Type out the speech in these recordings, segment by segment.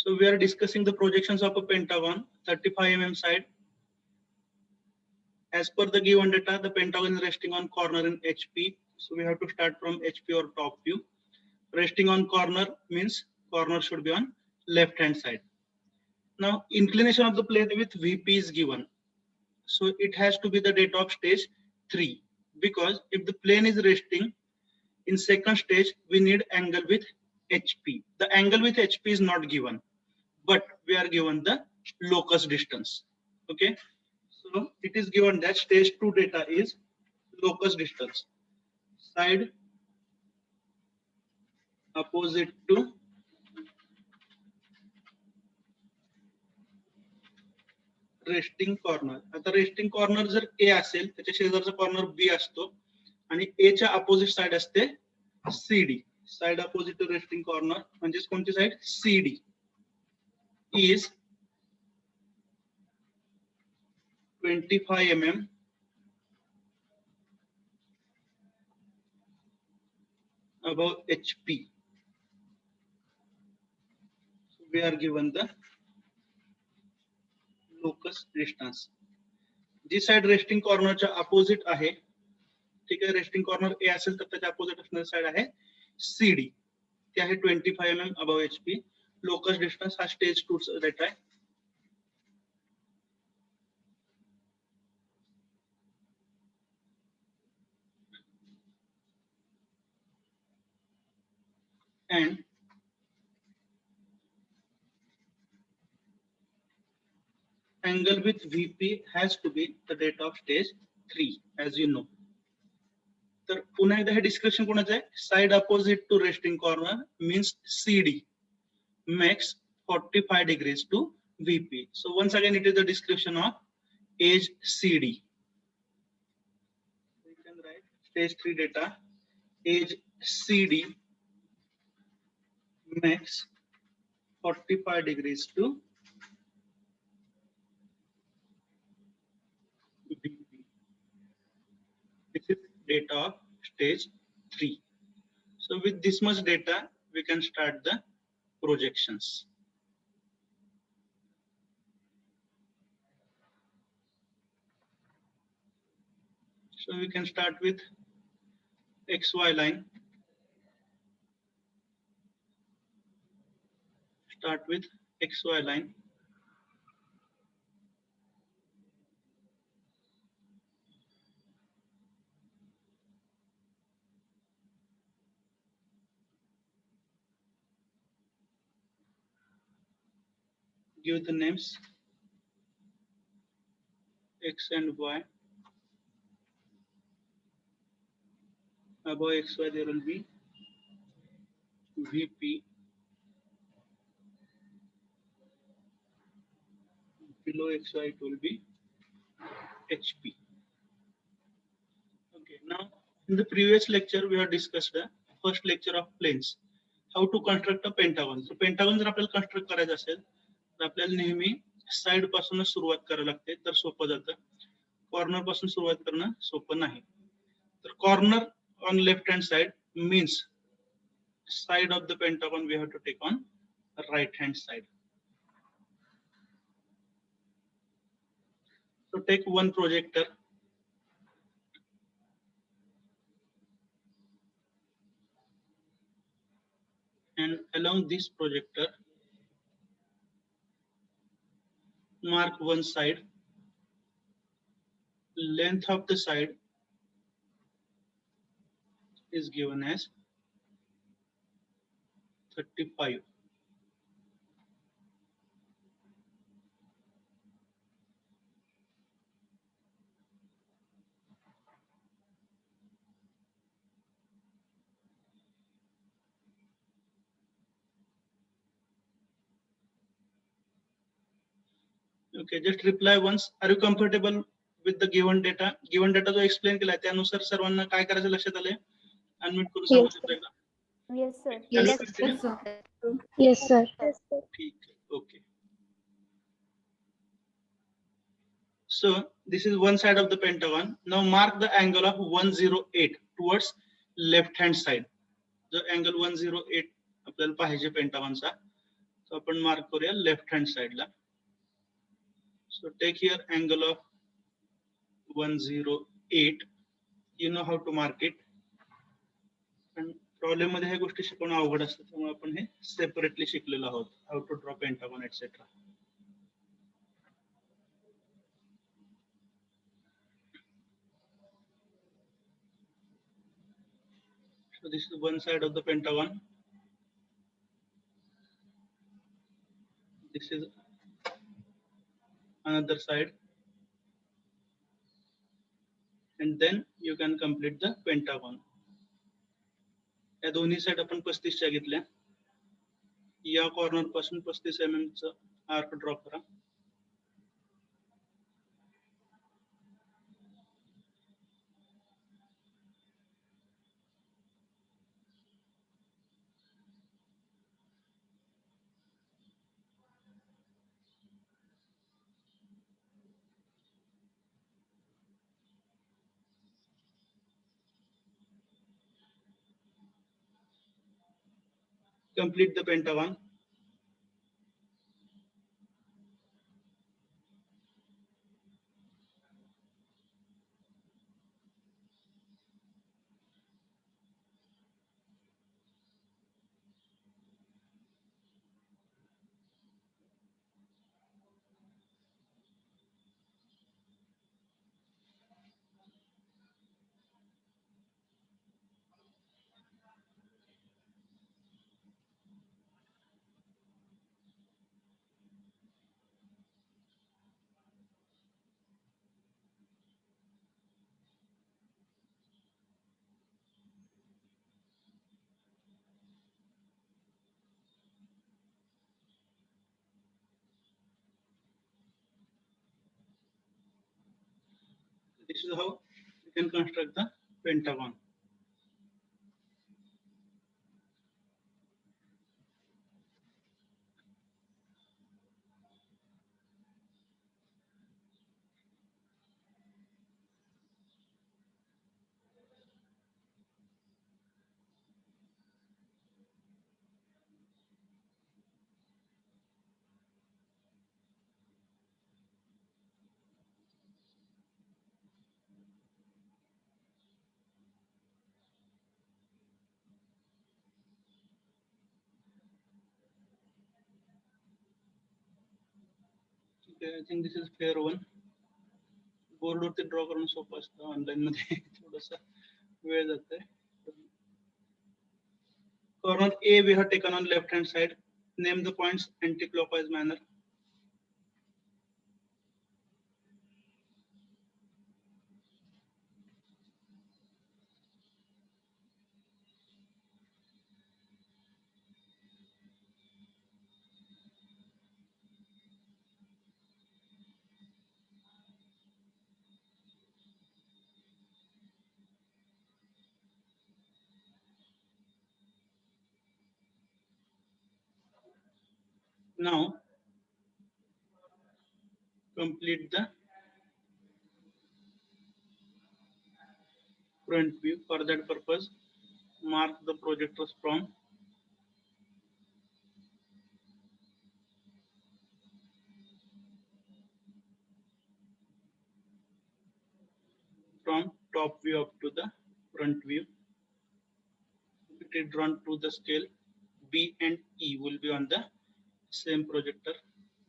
So we are discussing the projections of a pentagon, 35 mm side. As per the given data, the pentagon is resting on corner in HP. So we have to start from HP or top view. Resting on corner means corner should be on left hand side. Now inclination of the plane with VP is given. So it has to be the data of stage 3, because if the plane is resting in second stage, we need angle with HP. The angle with HP is not given, but we are given the locus distance. Okay, so it is given that stage 2 data is locus distance, side opposite to resting corner. आता resting corner जर ए असेल, त्याच्या शेजारचा corner B असतो आणि A च्या opposite side असते CD. Side opposite to resting corner म्हणजे कोणती side? CD is 25 mm above HP. So we are given the locus distance. जी साइड रेस्टिंग कॉर्नरच्या अपोजिट आहे, ठीक आहे, रेस्टिंग कॉर्नर ए असेल तर त्याच्या अपोजिट असणारी साइड आहे सीडी, ती आहे 25 mm above HP. Locus distance हा स्टेज 2 चा डेटा आहे. And angle with VP has to be the data of stage 3, as you know. तर पुन्हा एकदा हे डिस्क्रिप्शन कोणाचं आहे? Side opposite to resting corner means CD makes 45 degrees to VP. So once again it is the description of edge CD. We can write stage 3 data, edge CD makes 45 degrees to VP. This is data of stage 3. So with this much data, we can start the projections. So we can start with XY line. Start with XY line. Give the names X and Y. Above XY there will be VP. Below XY it will be HP. Okay, now in the previous lecture we have discussed the first lecture of planes, how to construct a pentagon. So pentagon जर आपल्याला construct करायचं असेल तर आपल्याला नेहमी side पासूनच सुरुवात करावी लागते, तर सोपं जातं. कॉर्नर पासून सुरुवात करणं सोपं नाही. तर corner on left hand side means side of the pentagon we have to take on right hand side. So take one projector and along this projector mark one side. Length of the side is given as 35. Okay, just reply once. Are you comfortable with the given data? Given data जो explain केलाय त्यानुसार सर्वांना काय करायचं लक्षात आलंय? Unmute करून सांगू शकता एकदा? Yes, sir. Yes, sir. Yes, sir. ठीक आहे, okay. So this is one side of the pentagon. Now mark the angle of 108 towards left hand side. The angle 108 आपल्याला पाहिजे पेंटागॉनचा. तो आपण मार्क करूया लेफ्ट हँड साइडला. So take here angle of 108. You know how to mark it. पण problem मध्ये ह्या गोष्टी शिकवणं अवघड असतं, त्यामुळे आपण हे सेपरेटली शिकलेलो आहोत, how to draw pentagon etcetera. So this is one side of the pentagon. This is another side. And then you can complete the pentagon. या दोन्ही साइड आपण 35 च्या घेतल्या. या कॉर्नर पासून 35 mm चा आर्क ड्रॉ करा. Complete the pentagon. This is how you can construct the pentagon. Okay, I think this is fair one. Board वरती ड्रॉ करणं सोपं असतं, ऑनलाईन मध्ये थोडासा वेळ जातोय. Corner A we have taken on left hand side. Name the points anti-clockwise manner. Now complete the front view. For that purpose, mark the projectors from top view up to the front view. It is drawn to the scale. B and E will be on the same projector.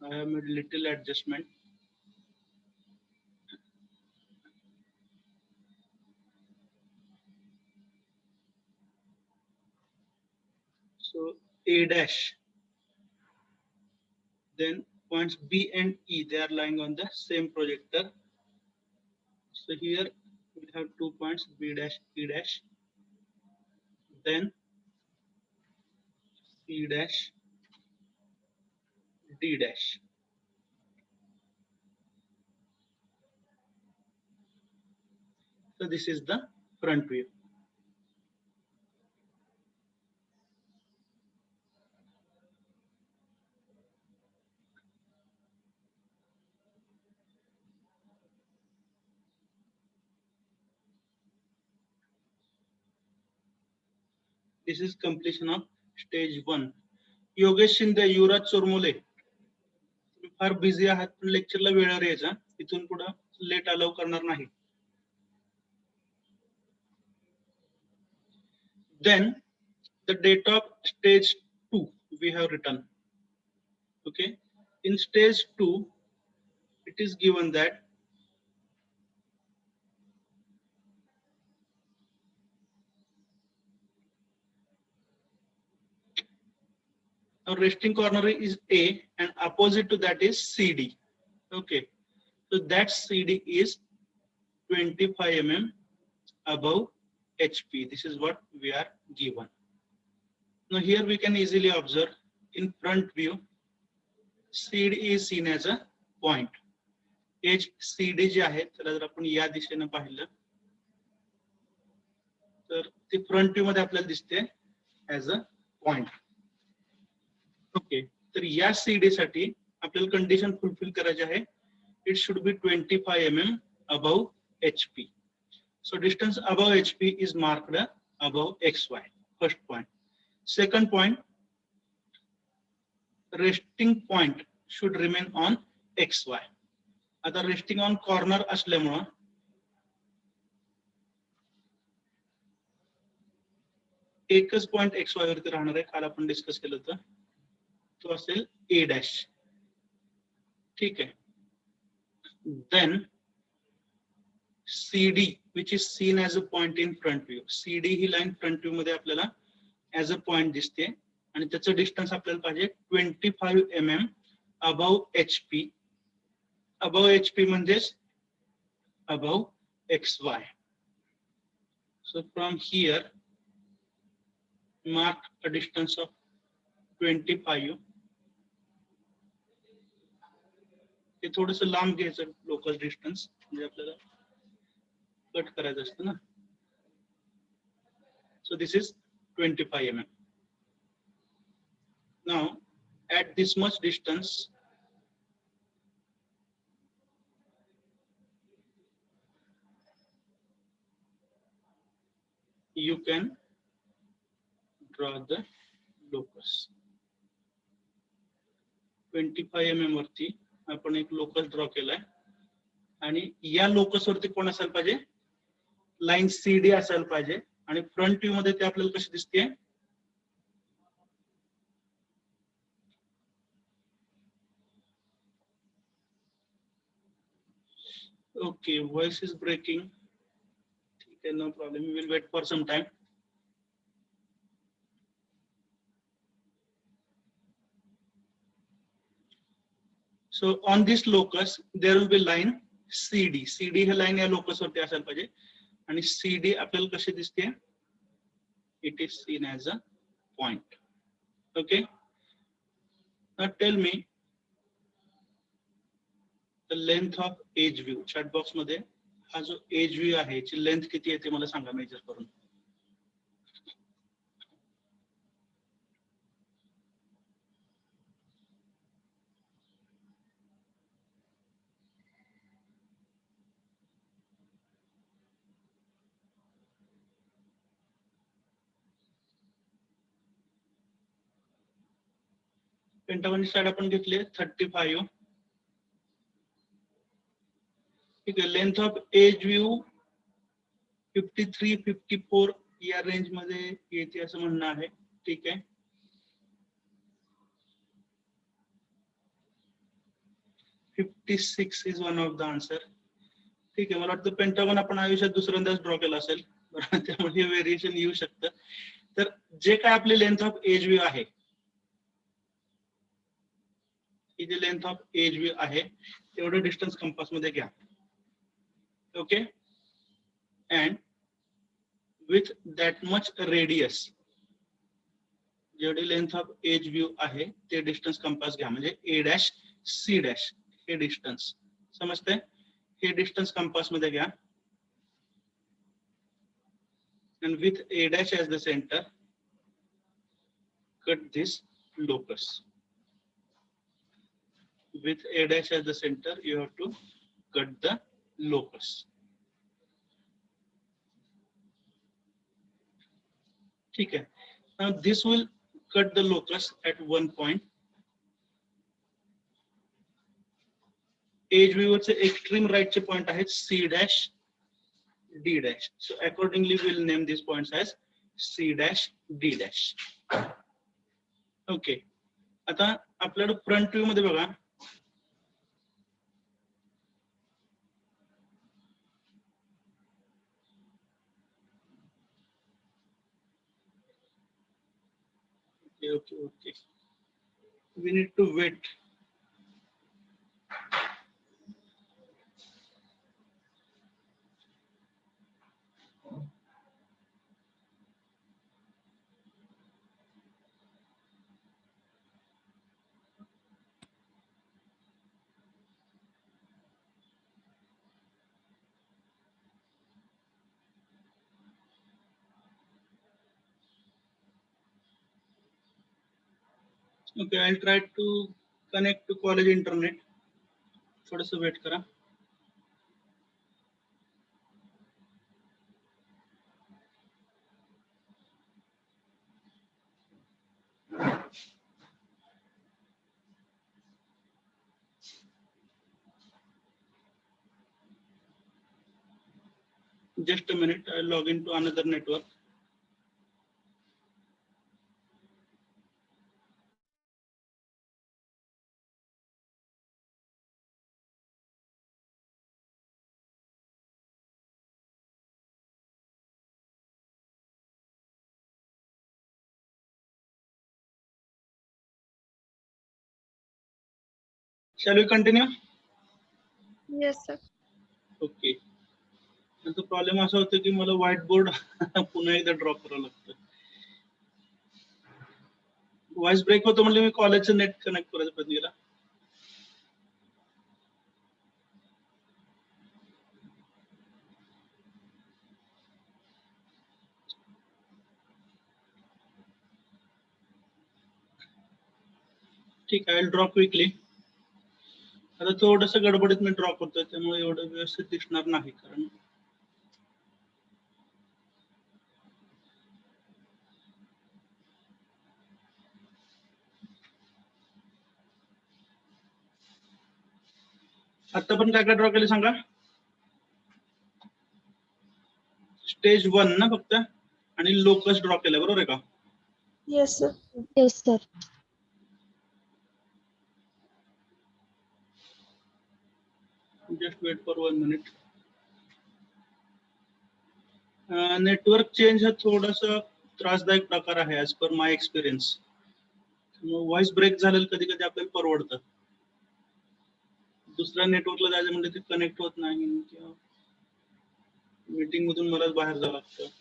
I have made little adjustment. So A dash. Then points B and E, they are lying on the same projector. So here we have 2 points, B dash, E dash. Then C dash, D dash. So this is the front view. This is completion of stage 1. Yogesh Shinde, युवराज चोरमोले, तुम्ही फार busy आहात पण लेक्चरला वेळेवर यायचा, इथून पुढे late allow करणार नाही. Then the date of stage 2 we have written. Okay, in stage 2 it is given that our resting corner is A and opposite to that is CD. Okay, so that CD is 25 mm above HP. This is what we are given. Now here we can easily observe in front view CD is seen as a point. Edge CD जे आहे त्याला जर आपण या दिशेने पाहिलं तर ते front view मध्ये आपल्याला दिसते ऍज अ पॉइंट. ओके, तर या सीडी साठी आपल्याला कंडिशन फुलफिल करायची आहे. It should be 25 mm above HP. So distance above HP is marked above XY. First point. Second point, resting point should remain on XY. आता resting on corner असल्यामुळं एकच point XY वरती राहणार आहे. काल आपण डिस्कस केलं होतं, तो असेल A डॅश. ठीक आहे. Then CD which is seen as a point in front view. CD he line front view मध्ये आपल्याला ऍज अ पॉइंट दिसते आणि त्याचं डिस्टन्स आपल्याला पाहिजे 25 mm above HP. Above HP म्हणजेच above XY. So from here mark a distance of 25. हे थोडंसं लांब घ्यायचं लोकल डिस्टन्स, म्हणजे आपल्याला कट करायचं असतं ना. So this is 25 mm. Now at this much distance you can draw the locus. 25 mm वरती आपण एक लोकस ड्रॉ केलाय आणि या लोकस वरती कोण असायला पाहिजे, लाईन CD असायला पाहिजे आणि फ्रंट व्ह्यू मध्ये ते आपल्याला कशी दिसते, ओके वॉइस इज ब्रेकिंग. ठीक आहे, no problem, we will wait for some time. So on this locus there will be line CD. CD हे लाईन या लोकस वरती असायला पाहिजे आणि CD आपल्याला कशी दिसते, it is seen as a point. Okay, now tell me the length of edge view. Chat box मध्ये हा जो एज व्ह्यू आहे याची लेंथ किती आहे ते मला सांगा मेजर करून. पेंटागॉन साइड आपण घेतले 35. ठीक आहे, लेंथ ऑफ एज व्ह्यू 53, 54 या रेंज मध्ये येते असं म्हणणं आहे. ठीक आहे, 56 is one of the answer. ठीक आहे, मला वाटतं पेंटागॉन आपण आयुष्यात दुसऱ्यांदाच ड्रॉ केला असेल, त्यामुळे व्हेरिएशन येऊ शकतं. तर जे काय आपली लेंथ ऑफ एज व्ह्यू आहे, ही जी लेंथ ऑफ एज व्ह्यू आहे तेवढं डिस्टन्स कंपास मध्ये घ्या. Okay, and with that much radius, जेवढी लेंथ ऑफ एज व्ह्यू आहे ते डिस्टन्स कंपास घ्या. म्हणजे A डॅश C डॅश हे डिस्टन्स समजते, हे डिस्टन्स कंपास मध्ये घ्या. and with A dash as the center cut this locus. With A dash as the center you have to cut the locus. ठीक है, now this will cut the locus at one point. Edge viewer चे extreme right चे point आहेत C dash, D dash. So accordingly we will name these points as C dash, D dash. Okay. आता आपल्याला front view मध्ये बघा, okay. We need to wait. Okay, I'll try to connect to college internet. थोडंसं wait करा. Just a minute, I'll log into another network. Shall we continue? Yes, sir. Okay. तो problem असा होतो की मला white board पुन्हा एकदा draw करावं लागतं. व्हॉइस ब्रेक होतो म्हणजे मी कॉलेजचं नेट कनेक्ट करायचा प्रयत्न केला. ठीक आहे, ड्रॉ क्विकली. आता थोडंसं गडबडीत मी ड्रॉ करतोय त्यामुळे एवढं व्यवस्थित दिसणार नाही, कारण आता पण काय काय ड्रॉ केलं सांगा. स्टेज 1 ना फक्त, आणि लोकस ड्रॉ केलं, बरोबर आहे का? Yes, sir. Yes, sir. Just wait for 1 minute. Network change हा थोडासा त्रासदायक प्रकार आहे as per my experience. Voice break झालेलं कधी कधी आपल्याला परवडतं. दुसऱ्या नेटवर्कला जायचं म्हणजे ते कनेक्ट होत नाही किंवा मीटिंग मधून मलाच बाहेर जावं लागतं.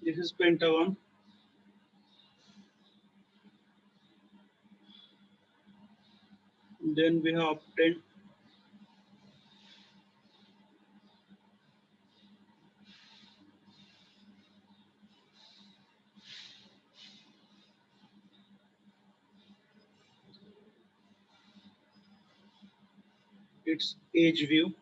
This is Pentagon. Then we have obtained its edge view.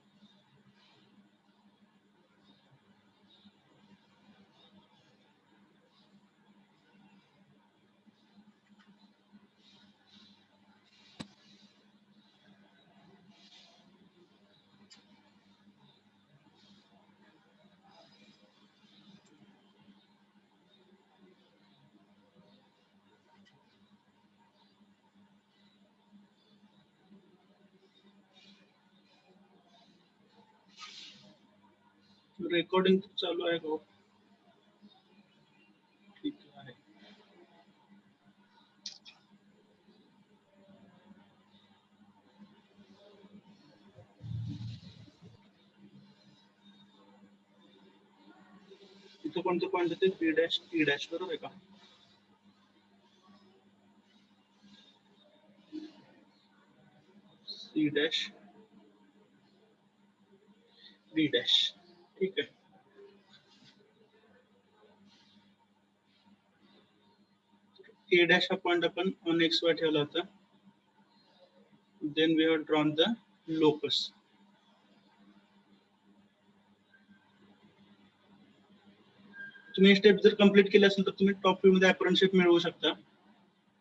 Recording चालू आहे का? ठीक आहे. इथं कोणतं पॉईंट येते? बी डॅश, ई डॅश, बरोबर आहे का? सी डैश डी डैश, ठीक है। ए डैश हा पॉइंट अपन ऑन एक्स वाय ठेवला होता. Then we have drawn the locus. तुम्ही स्टेप जर कंप्लीट केले असेल तर तुम्ही टॉप व्ह्यू मध्ये अपरेंटशिप मिळवू शकता.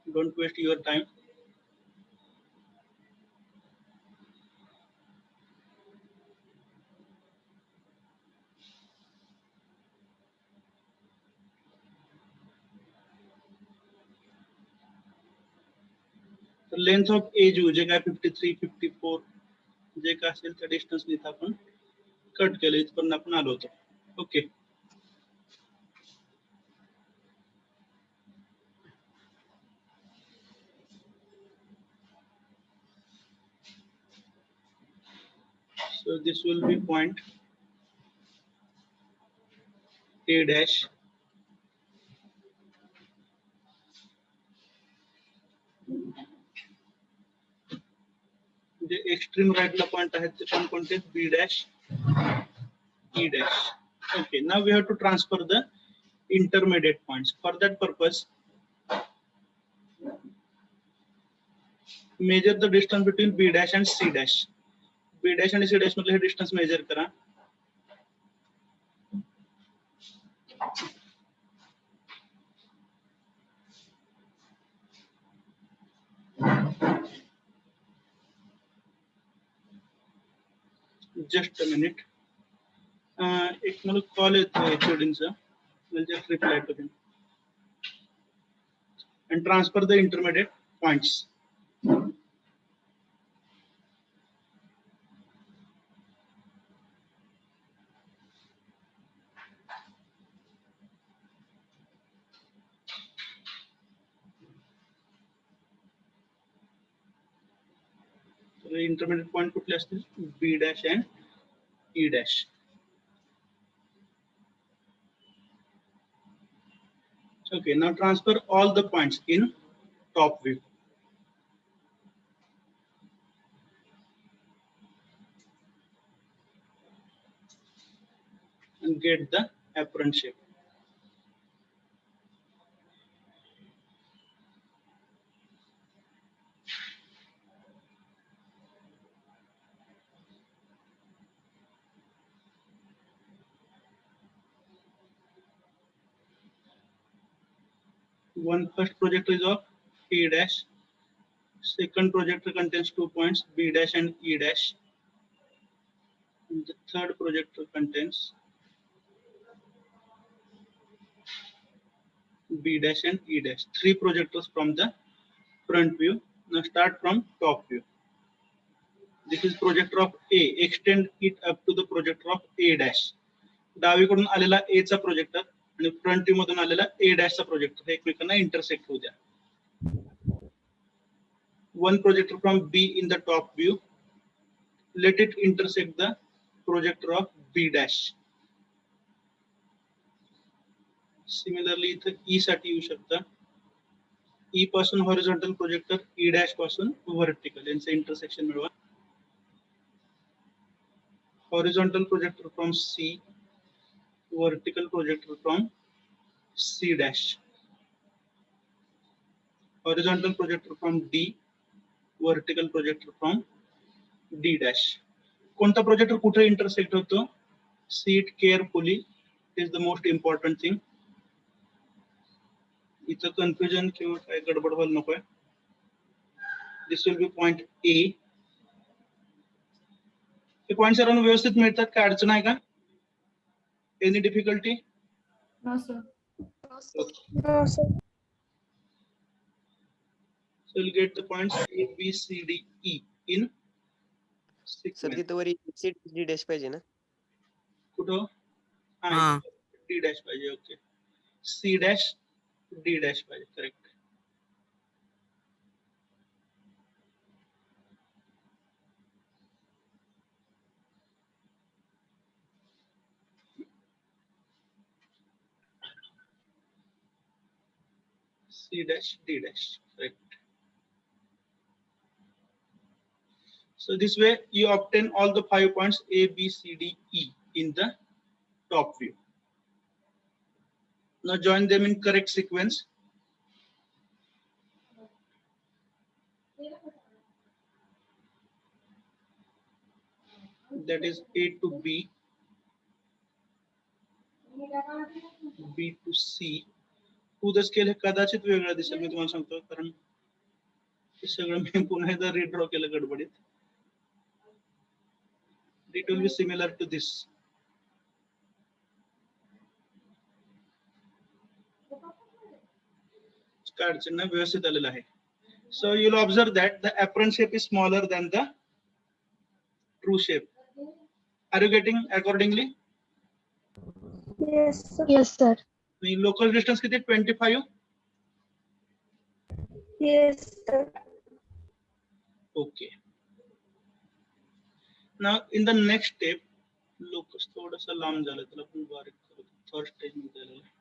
Don't waste your time. तर लेंथ ऑफ एज जे काय 53 54 जे काय असेल त्या डिस्टन्स इथं आपण कट केलं, इथपर्यंत आपण आलो होतो. Okay. So this will be point A dash. जे एक्सट्रीम राइटला पॉइंट आहेत ते पण कोणते B dash E dash. Okay, now we have to transfer the intermediate points. For that purpose, measure the distance between B dash and C dash. B dash आणि C dash मधले हे distance measure करा. Just a minute. एक मला call येतो HOD-चा. I'll just reply to him. And transfer the intermediate points. The intermediate point कुठले असतील? B dash and E dash. Okay, now transfer all the points in top view. And get the apparent shape. One first projector is of A dash. Second projector contains 2 points B dash and E dash. And the third projector contains B dash and E dash. 3 projectors from the front view. Now start from top view. This is projector of A. Extend it up to the projector of A dash. डावीकडून आलेला A चा projector आणि front view मधून आलेला A dash चा projector हे एकमेकांना intersect होऊ द्या. One projector from B in the top view. Let it intersect the projector of B dash. Similarly, इथं E साठी येऊ शकता. E पासून हॉरिझॉन्टल प्रोजेक्टर, E dash पासून व्हर्टिकल यांचं इंटरसेक्शन मिळवा. Horizontal projector from C, vertical projector from C dash. Horizontal projector from D, vertical projector from D dash. कोणता projector कुठे इंटरसेक्ट होतो? See it carefully. It is the most important thing. इथं confusion किंवा काय गडबड व्हायला नकोय. This will be point A. हे पॉइंट सर्वांना व्यवस्थित मिळतात का? अडचण आहे का? Any difficulty? No, sir. Okay. No, sir. So we'll get the points A, B, C, D, E in sir sequence. तिथं वरी C D डॅश पाहिजे ना. कुठं? हा. D dash पाहिजे. Okay. C dash D dash पाहिजे. Correct. C dash D dash. Correct. So this way you obtain all the 5 points A, B, C, D, E in the top view. Now join them in correct sequence. That is A to B, B to C. To the scale हे कदाचित वेगळं दिसेल, मी तुम्हाला सांगतो, कारण हे सगळं मी पुन्हा एकदा redraw केलं गडबडीत. It will be similar to this. काय अडचण नाही, व्यवस्थित आलेलं आहे. So you'll observe that the apparent shape is smaller than the true shape. Are you getting accordingly? Yes, sir. Yes, sir. Local distance किती? 25. Yes, sir. Okay. Now in the next step, locus थोडासा लांब झालं, त्याला आपण बारीक करू. Third stage मध्ये आलेलं आहे.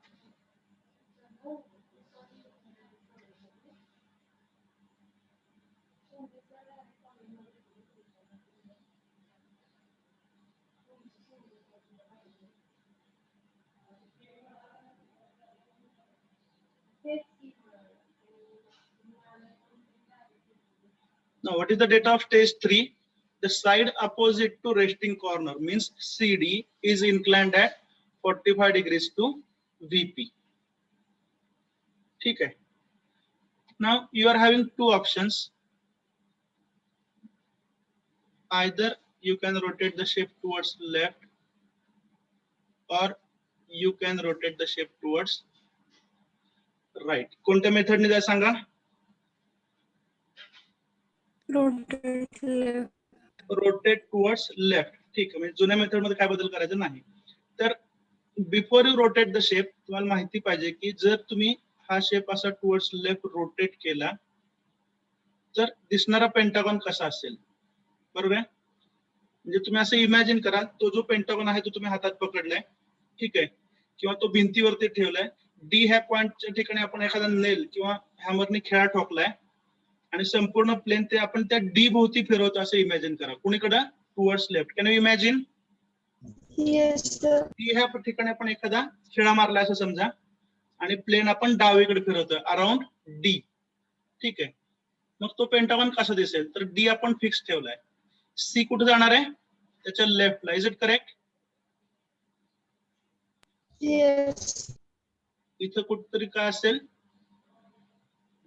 Now, what is the data of stage 3? The side opposite to resting corner means CD is inclined at 45 degrees to VP. Okay. Now you are having two options. Either you can rotate the shape towards left, or you can rotate the shape towards right. कोणत्या method ने जाय सांगा? Rotate left. Rotate towards left. ठीक आहे, म्हणजे जुन्या method मध्ये काय बदल करायचा नाही. तर before you rotate the shape, तुम्हाला माहिती पाहिजे की जर तुम्ही हा शेप असा टुवर्ड्स लेफ्ट रोटेट केला तर दिसणारा पेंटागॉन कसा असेल, बरोबर आहे? म्हणजे तुम्ही असं इमॅजिन करा, तो जो पेंटागॉन आहे तो तुम्ही हातात पकडलाय, ठीक आहे, किंवा तो भिंतीवरती ठेवलाय. डी ह्या पॉइंटच्या ठिकाणी आपण एखादा नेल किंवा हॅमरने खिळा ठोकलाय आणि संपूर्ण प्लेन ते आपण त्या डी भोवती फिरवतो असं इमॅजिन करा. कुणीकडे? Towards left. Can you imagine? Yes, sir. D ह्या ठिकाणी आपण एखादा खिळा मारला असं समजा आणि प्लेन आपण डावीकडे फिरवतोय अराउंड डी, ठीक आहे. मग तो पेंटागॉन कसा दिसेल? तर डी आपण फिक्स ठेवलाय. सी कुठे जाणार आहे? त्याच्या लेफ्टला. Is it correct? Yes. इथं कुठतरी काय असेल?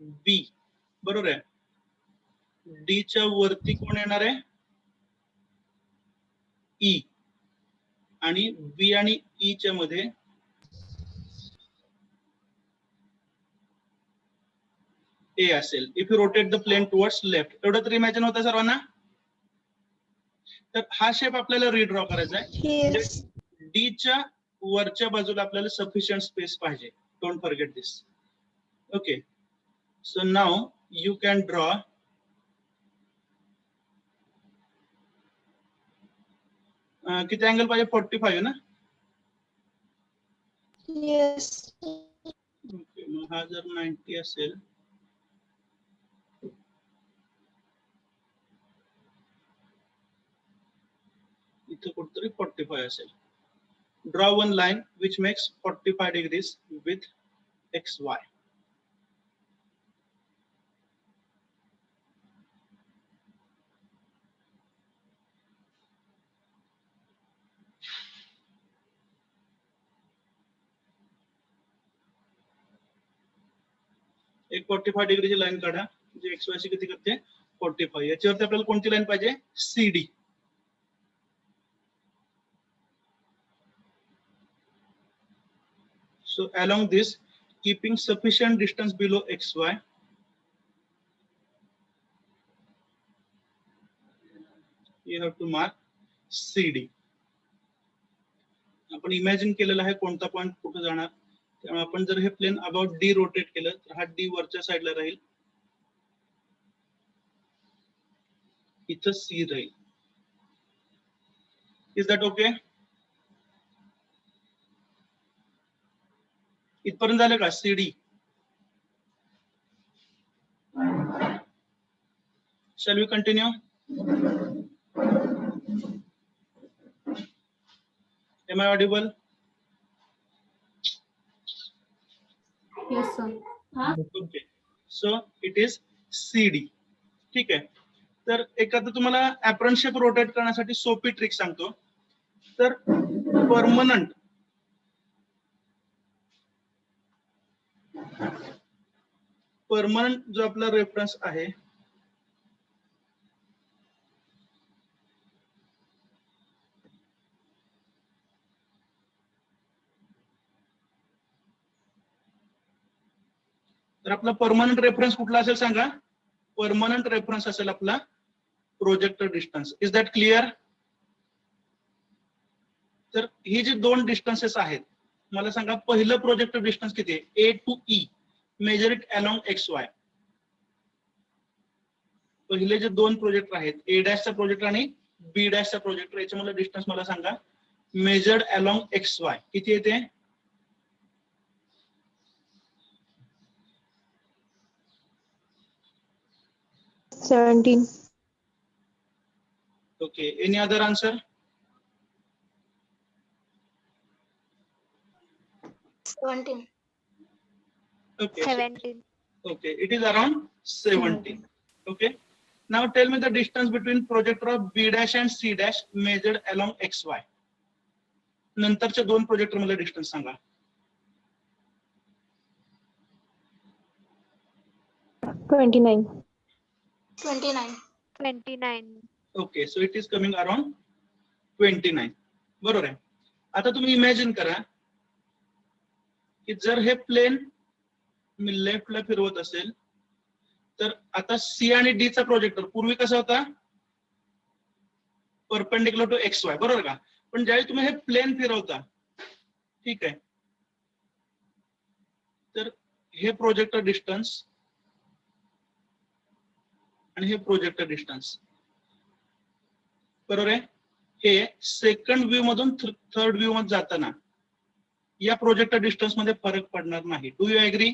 बी, बरोबर आहे. डी च्या वरती कोण येणार आहे? ई. आणि बी आणि ई च्या मध्ये ए असेल. If you rotate the plane towards left. एवढं तर इमॅजिन होतं सर्वांना? तर हा शेप आपल्याला रिड्रॉ करायचा आहे. Yes. डी च्या वरच्या बाजूला आपल्याला सफिशियंट स्पेस पाहिजे. Don't forget this. Okay, so now you can draw किती अँगल पाहिजे? 45 ना? Yes. ओके, मग हा जर 90 असेल इथं कुठतरी 45 असेल. Draw one line which makes 45 degrees with XY. एक 45 डिग्रीची लाईन काढा, जी XY शी किती करते? 45. याच्यावरती आपल्याला कोणती लाईन पाहिजे? CD. So along this, keeping sufficient distance below XY, you have to mark CD. आपण इमॅजिन केलेलं आहे कोणता पॉइंट कुठे जाणार. त्यामुळे आपण जर हे प्लेन अबाउट डी रोटेट केलं तर हा डी वरच्या साईडला राहील, इथं सी राहील. Is that okay? इथपर्यंत झालं का? CD. Shall we continue? Am I audible? Yes, sir. Okay. So it is CD. ठीक आहे. तर एखादं तुम्हाला ऍप्रनशिप रोटेट करण्यासाठी सोपी ट्रिक सांगतो. तर परमनंट जो आपला रेफरन्स आहे तर आपला परमनंट रेफरन्स कुठला असेल सांगा. परमनंट रेफरन्स असेल आपला projector distance. Is that clear? तर ही जी दोन डिस्टन्सेस आहेत मला सांगा पहिलं प्रोजेक्टर डिस्टन्स किती आहे? A to E measure it along X Y. पहिले जे दोन प्रोजेक्टर आहेत ए डॅशचा प्रोजेक्टर आणि बी डॅशचा प्रोजेक्टर याचे मला डिस्टन्स मला सांगा मेजर्ड अलॉंग एक्स वाय किती येते? Okay. Any other answer? 17. Okay. 17. Okay, it is around 17. Okay. Now tell me the distance between projector of B dash and C dash measured along XY. नंतरचे दोन projector मध्ये distance Sanga. 29. 29. Okay, so it is coming around 29. बरोबर आहे. आता तुम्ही imagine करा की जर हे प्लेन मी लेफ्टला फिरवत असेल तर आता सी आणि डी चा प्रोजेक्टर पूर्वी कसा होता? परपेंडिक्युलर टू एक्स वाय, बरोबर का? पण ज्यावेळी तुम्ही हे प्लेन फिरवता, ठीक आहे, तर हे प्रोजेक्टर डिस्टन्स आणि हे प्रोजेक्टर डिस्टन्स बरोबर आहे. हे सेकंड व्ह्यू मधून थर्ड व्ह्यू मध्ये जाताना या प्रोजेक्टर डिस्टन्स मध्ये फरक पडणार नाही. Do you agree?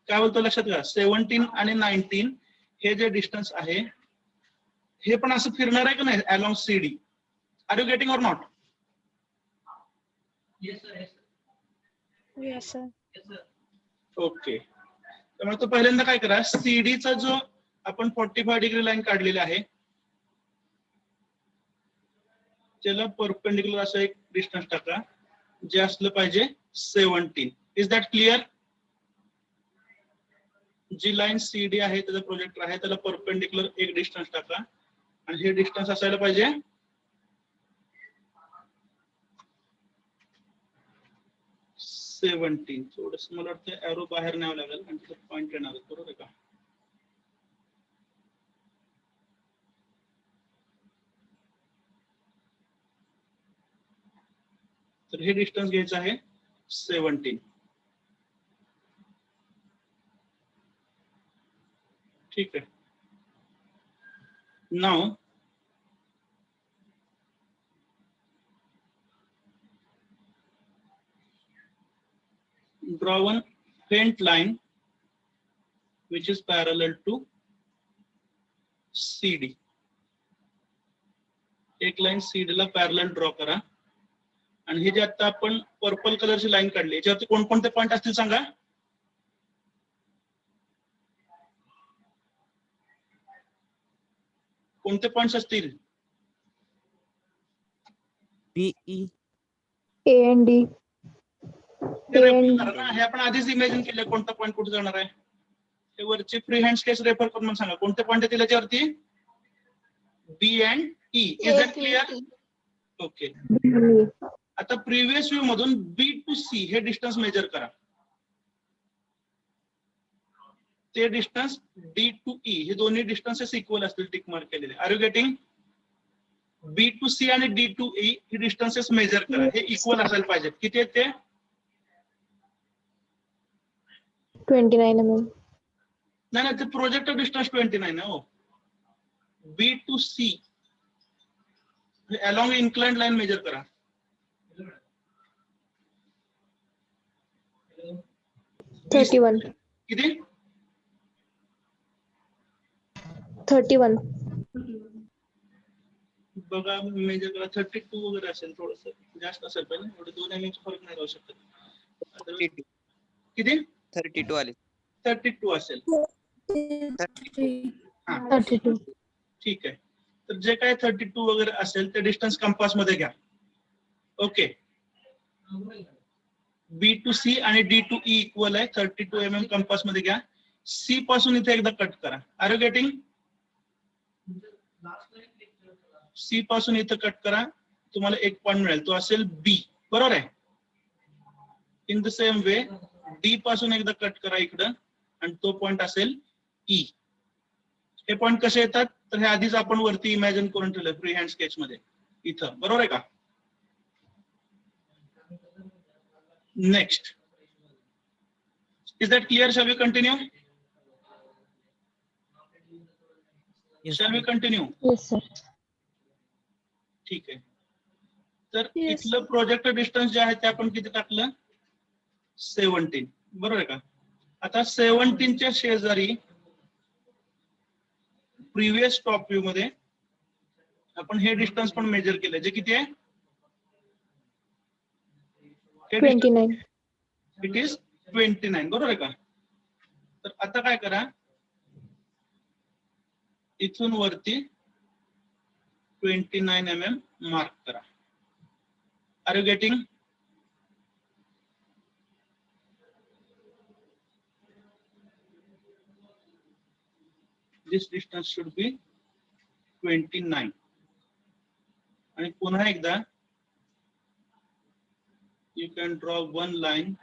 काय बोलतो लक्षात घ्या. 17 आणि 19 हे जे डिस्टन्स आहे हे पण असं फिरणार आहे का नाही along CD? Are you getting or not? Yes, sir. Okay. त्यामुळे तो पहिल्यांदा काय करा, सीडीचा जो आपण 45 डिग्री लाईन काढलेली आहे त्याला परपेंडिक्युलर असं एक डिस्टन्स टाका जे असलं पाहिजे 17. Is that clear? जी लाईन सीडी आहे त्याचा प्रोजेक्टर आहे त्याला परपेंडिक्युलर एक डिस्टन्स टाका आणि हे डिस्टन्स असायला पाहिजे 17. थोडस मला वाटतं एरो बाहेर न्यावं लागेल आणि तिथे पॉइंट येणार आहे, बरोबर आहे का? तर हे डिस्टन्स घ्यायचं आहे 17. ठीक आहे. Now draw one faint line which is parallel to CD. एक लाईन CD ला पॅरलल ड्रॉ करा आणि हे जे आता आपण पर्पल कलरची लाईन काढली याच्यावरती कोणकोणते पॉइंट असतील सांगा. कोणते पॉइंट्स असतील? PE. A and D. हे रेफर करा ना. हे आपण आधीच इमॅजिन केलं कोणता पॉइंट कुठे जाणार आहे. हे वरचे फ्री हँड स्केच रेफर करून मला सांगा कोणते पॉइंट येतील याच्यावरती? B and E. Is that clear? Okay. आता प्रिव्हियस व्ह्यू मधून बी टू सी हे डिस्टन्स मेजर करा. ते डिस्टन्स डी टू ई हे दोन्ही डिस्टन्सेस इक्वल असतील टिक मार्क केलेले. Are you getting? B to C आणि डी टू ई हे डिस्टन्सेस मेजर करा. हे इक्वल असायला पाहिजेत. किती आहेत ते? 29 mm. नाही नाही, ते प्रोजेक्टर डिस्टन्स 29 आहे हो. B to C along inclined line measure करा. 31. किती? 31. बघा मेजर करा 32 वगैरे असेल, थोडस जास्त असेल पाहिजे, एवढे 2 mm फरक नाही राहू शकत. Otherwise- किती 32 आले. 32 असेल. 32. ठीक आहे. तर जे काय 32 वगैरे असेल ते डिस्टन्स कंपास मध्ये घ्या. ओके. बी टू सी आणि डी टू ई इक्वल आहे. 32 mm कंपास मध्ये घ्या. सी पासून इथे एकदा कट करा. Are you getting? सी पासून इथं कट करा, तुम्हाला एक पॉइंट मिळेल, तो असेल बी. बरोबर आहे. In the same way D पासून एकदा कट करा इकडं आणि तो पॉइंट असेल ई. हे पॉइंट कसे येतात तर हे आधीच आपण वरती इमॅजिन करून ठेवलं फ्री हँड स्केच मध्ये इथं. बरोबर आहे का? Next. Is that clear? Shall we continue? Shall we continue? Yes, sir. ठीक आहे. तर Yes. इथलं प्रोजेक्ट डिस्टन्स जे आहे ते आपण किती टाकलं? 17. बरोबर आहे का? आता 17 च्या शेजारी प्रिव्हियस टॉप व्ह्यू मध्ये आपण हे डिस्टन्स पण मेजर केलं, जे किती आहे? 29. It is 29. बरोबर आहे का? तर आता काय करा, इथून वरती 29 mm मार्क करा. Are you getting? This distance should be 29. आणि पुन्हा एकदा you can draw one line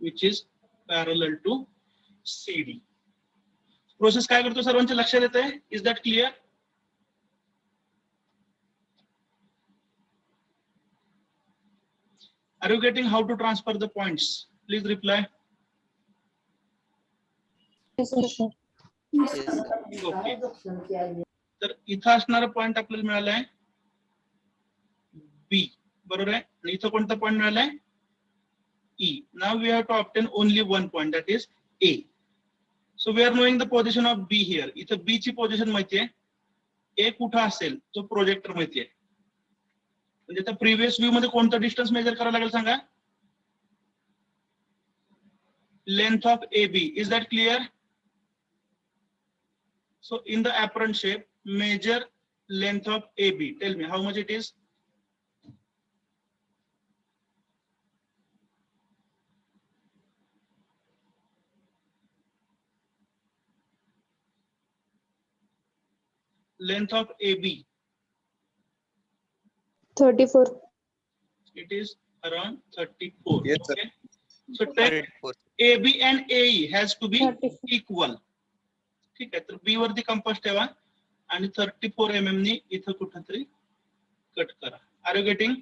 which is parallel to CD. Process काय करतो सर्वांच्या लक्षात येत आहे? Is that clear? Are you getting how to transfer the points? Please reply. Yes, sir. Yes, sir. Okay. तर इथं असणारा पॉइंट आपल्याला मिळालाय बी. बरोबर आहे. आणि इथं कोणता पॉइंट मिळालाय? E. Now we have to obtain only one point, that is A. So we are knowing the position of B here. इथं B ची पोझिशन माहिती आहे. A कुठं असेल तो प्रोजेक्टर माहिती आहे. म्हणजे त्या प्रिव्हियस व्ह्यू मध्ये कोणतं डिस्टन्स मेजर करावं लागेल सांगा? Length of AB. Is that clear? So in the apparent shape, measure length of AB. Tell me how much it is? Length of AB. 34. It is around 34. Yes, sir. Okay. So take 34. AB and AE has to be 34. equal. ठीक आहे. तर B वरती compass ठेवा आणि 34 mm नी इथं कुठंतरी cut करा. Are you getting?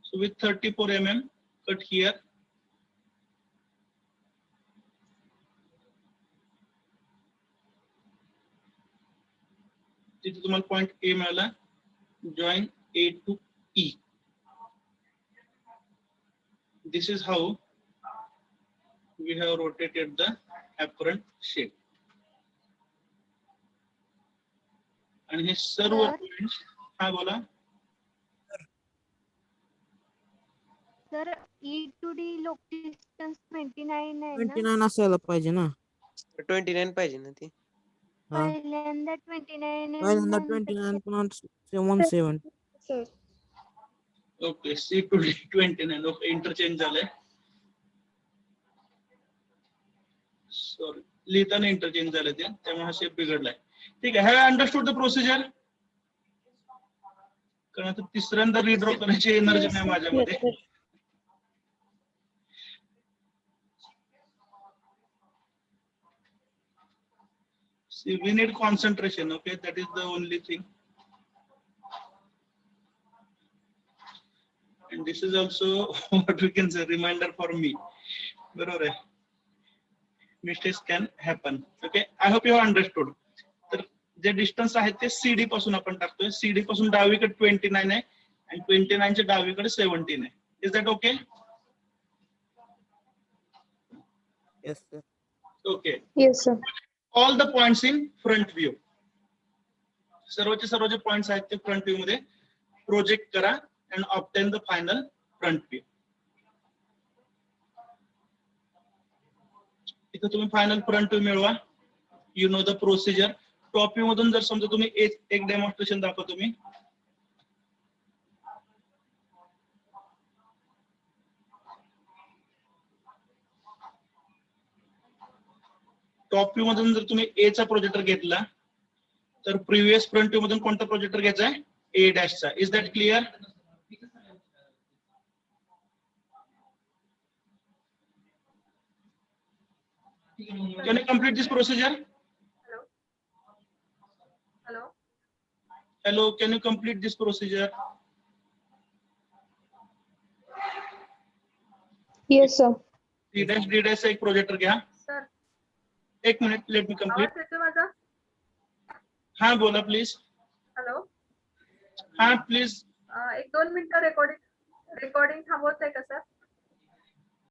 So with 34 mm cut here. तिथे तुम्हाला पॉइंट ए मिळाला. Join A to E. This is how we have rotated the apparent shape. आणि हे सर्व पॉइंट्स, हा बोला. सर E to D लोक डिस्टन्स 29 आहे ना? 29 असायला पाहिजे ना. 29 पाहिजे ना ते. हा. पहिल्यांदा 29 आहे, पहिल्यांदा नंतर 29 पुन्हा 17. Sir. Okay. C to D 29. Okay. Interchange झालंय. सॉरी, लिहिताना इंटरचेंज झालं ते, त्यामुळे हा शेप बिघडलाय. ठीक आहे. Have understood the procedure? कारण आता तिसऱ्यांदा रिड्रॉ करायची एनर्जी नाही माझ्यामध्ये. Yes, sir. See, we need concentration. Okay, that is the only thing. And this is also what we can say reminder for me. बरोबर आहे. Mistakes can happen. Okay, I hope you have understood. तर जे distance आहे ते CD पासून आपण टाकतोय. CD पासून डावीकडे 29 आहे आणि 29 च्या डावीकडे 17 आहे. Is that okay? Yes, sir. Okay. Yes, sir. All the points in front view. सर्वचे सर्व जे पॉइंट्स आहेत ते फ्रंट व्ह्यू मध्ये प्रोजेक्ट करा and obtain the final front view. इथं तुम्ही फायनल फ्रंट व्ह्यू मिळवा. You know the procedure. Top view मधून जर समजा तुम्ही एक डेमॉन्स्ट्रेशन दाखवा तुम्ही. टॉप व्ह्यू मधून जर तुम्ही ए चा प्रोजेक्टर घेतला तर प्रिव्हियस फ्रंट व्ह्यू मधून कोणता प्रोजेक्टर घ्यायचा आहे? ए डॅशचा. Is that clear? Can you complete this procedure? Hello. Hello, can you complete this procedure? Yes, sir. C dash D dash एक प्रोजेक्टर घ्या. Sir, एक मिनिट, लेट मी कम्प्लीट. आवाज येतोय माझा? हा बोला प्लीज. हॅलो. हा प्लीज. एक 2 मिनिटं रेकॉर्डिंग थांबवताय का सर?